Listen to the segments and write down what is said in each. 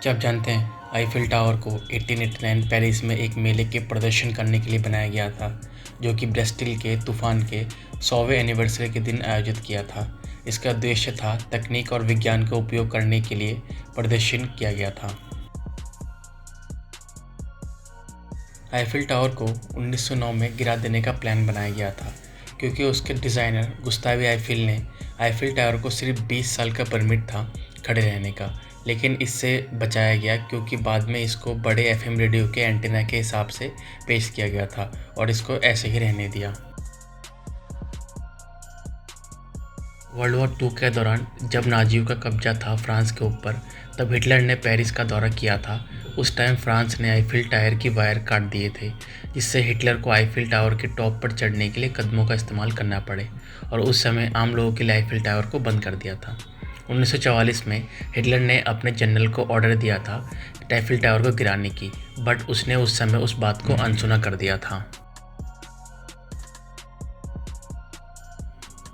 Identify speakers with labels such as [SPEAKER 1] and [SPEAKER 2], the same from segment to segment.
[SPEAKER 1] क्या आप जानते हैं आईफिल टावर को 1889 पेरिस में एक मेले के प्रदर्शन करने के लिए बनाया गया था, जो कि ब्रेस्टिल के तूफान के 100वें एनिवर्सरी के दिन आयोजित किया था। इसका उद्देश्य था तकनीक और विज्ञान का उपयोग करने के लिए प्रदर्शन किया गया था। आईफिल टावर को 1909 में गिरा देने का प्लान बनाया गया था, क्योंकि उसके डिज़ाइनर गुस्ताव आईफिल ने आईफिल टावर को सिर्फ 20 साल का परमिट था खड़े रहने का, लेकिन इससे बचाया गया क्योंकि बाद में इसको बड़े एफएम रेडियो के एंटीना के हिसाब से पेश किया गया था और इसको ऐसे ही रहने दिया। वर्ल्ड वॉर 2 के दौरान जब नाजियों का कब्जा था फ्रांस के ऊपर, तब हिटलर ने पेरिस का दौरा किया था। उस टाइम फ्रांस ने आईफिल टावर की वायर काट दिए थे, जिससे हिटलर को आईफिल टावर के टॉप पर चढ़ने के लिए कदमों का इस्तेमाल करना पड़े और उस समय आम लोगों के लिए आईफिल टावर को बंद कर दिया था। 1944 में हिटलर ने अपने जनरल को ऑर्डर दिया था आईफिल टावर को गिराने की, बट उसने उस समय उस बात को अनसुना कर दिया था।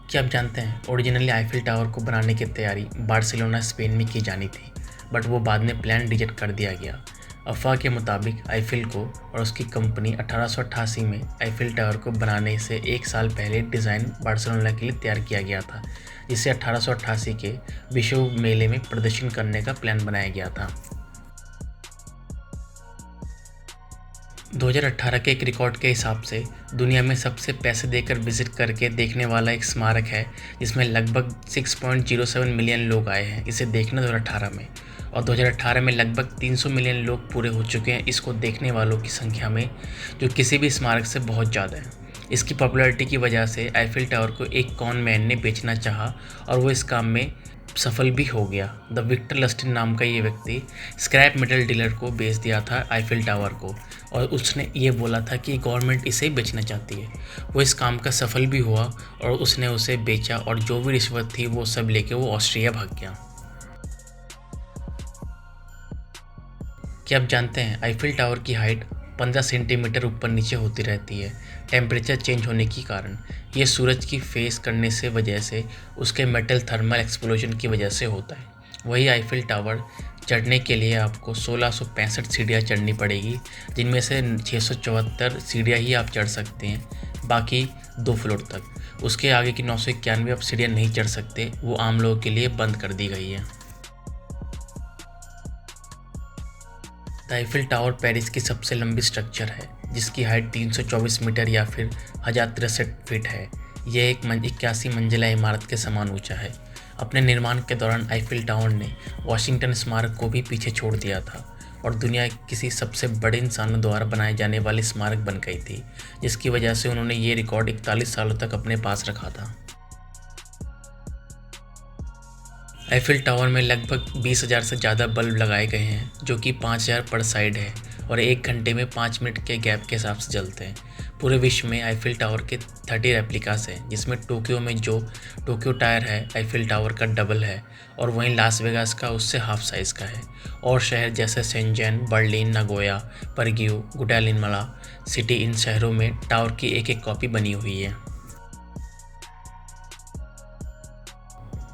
[SPEAKER 1] क्या आप जानते हैं ओरिजिनली आईफिल टावर को बनाने की तैयारी बार्सिलोना स्पेन में की जानी थी, बट वो बाद में प्लान रिजेक्ट कर दिया गया। अफवाह के मुताबिक आईफिल को और उसकी कंपनी 1888 में आईफिल टावर को बनाने से एक साल पहले डिज़ाइन बार्सिलोना के लिए तैयार किया गया था, जिसे 1888 के विश्व मेले में प्रदर्शन करने का प्लान बनाया गया था। 2018 के एक रिकॉर्ड के हिसाब से दुनिया में सबसे पैसे देकर विजिट करके देखने वाला एक स्मारक है, जिसमें लगभग 6.07 मिलियन लोग आए हैं इसे देखने 2018 में, और 2018 में लगभग 300 मिलियन लोग पूरे हो चुके हैं इसको देखने वालों की संख्या में, जो किसी भी स्मारक से बहुत ज़्यादा है। इसकी पॉपुलैरिटी की वजह से आईफिल टावर को एक कॉन मैन ने बेचना चाहा और वो इस काम में सफल भी हो गया। द विक्टर लस्टिन नाम का ये व्यक्ति स्क्रैप मेटल डीलर को बेच दिया था आईफिल टावर को, और उसने ये बोला था कि गवर्नमेंट इसे बेचना चाहती है। वो इस काम का सफल भी हुआ और उसने उसे बेचा और जो भी रिश्वत थी वो सब लेके वो ऑस्ट्रिया भाग गया। क्या आप जानते हैं आईफिल टावर की हाइट 15 सेंटीमीटर ऊपर नीचे होती रहती है टेम्परेचर चेंज होने के कारण। ये सूरज की फेस करने से वजह से उसके मेटल थर्मल एक्सप्लोजन की वजह से होता है। वही आईफिल टावर चढ़ने के लिए आपको 1665 सीढ़ियाँ चढ़नी पड़ेगी, जिनमें से 674 सीढ़ियाँ ही आप चढ़ सकते हैं, बाकी 2 फ्लोर तक। उसके आगे की 991 आप सीढ़ियाँ नहीं चढ़ सकते, वो आम लोगों के लिए बंद कर दी गई है। आईफिल टावर पेरिस की सबसे लंबी स्ट्रक्चर है, जिसकी हाइट 324 मीटर या फिर 1063 फीट है। यह एक 81 मंजिला इमारत के समान ऊंचा है। अपने निर्माण के दौरान आईफिल टावर ने वाशिंगटन स्मारक को भी पीछे छोड़ दिया था और दुनिया किसी सबसे बड़े इंसानों द्वारा बनाए जाने वाली स्मारक बन गई थी, जिसकी वजह से उन्होंने ये रिकॉर्ड 41 सालों तक अपने पास रखा था। आईफिल टावर में लगभग 20,000 से ज़्यादा बल्ब लगाए गए हैं, जो कि 5,000 पर साइड है और 1 घंटे में 5 मिनट के गैप के हिसाब से जलते हैं। पूरे विश्व में आईफिल टावर के 30 रेप्लिकास हैं, जिसमें टोक्यो में जो टोक्यो टावर है आईफिल टावर का डबल है, और वहीं लास वेगास का उससे हाफ साइज़ का है। और शहर जैसे शेंजन, बर्लिन, नागोया, परग्यू, गुटालिनमला सिटी, इन शहरों में टावर की एक कॉपी बनी हुई है।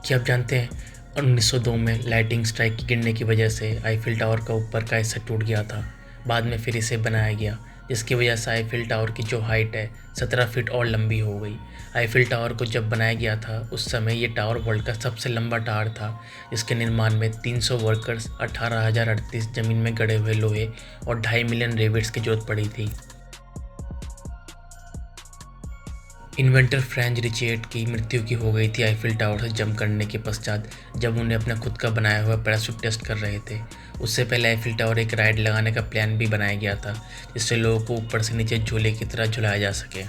[SPEAKER 1] क्या आप जानते हैं 1902 में लाइटिंग स्ट्राइक गिरने की वजह से आईफिल टावर का ऊपर का हिस्सा टूट गया था। बाद में फिर इसे बनाया गया, जिसकी वजह से आईफिल टावर की जो हाइट है 17 फीट और लंबी हो गई। आईफिल टावर को जब बनाया गया था उस समय ये टावर वर्ल्ड का सबसे लंबा टावर था, जिसके निर्माण में 300 वर्कर्स, 18,038 ज़मीन में गड़े हुए लोहे और 2.5 मिलियन रेविट्स की जरूरत पड़ी थी। इन्वेंटर फ्रेंच रिचेट की मृत्यु की हो गई थी आईफिल टावर से जंप करने के पश्चात, जब उन्हें अपना खुद का बनाया हुआ पैराशूट टेस्ट कर रहे थे। उससे पहले आईफिल टावर एक राइड लगाने का प्लान भी बनाया गया था, जिससे लोगों को ऊपर से नीचे झूले की तरह झुलाया जा सके।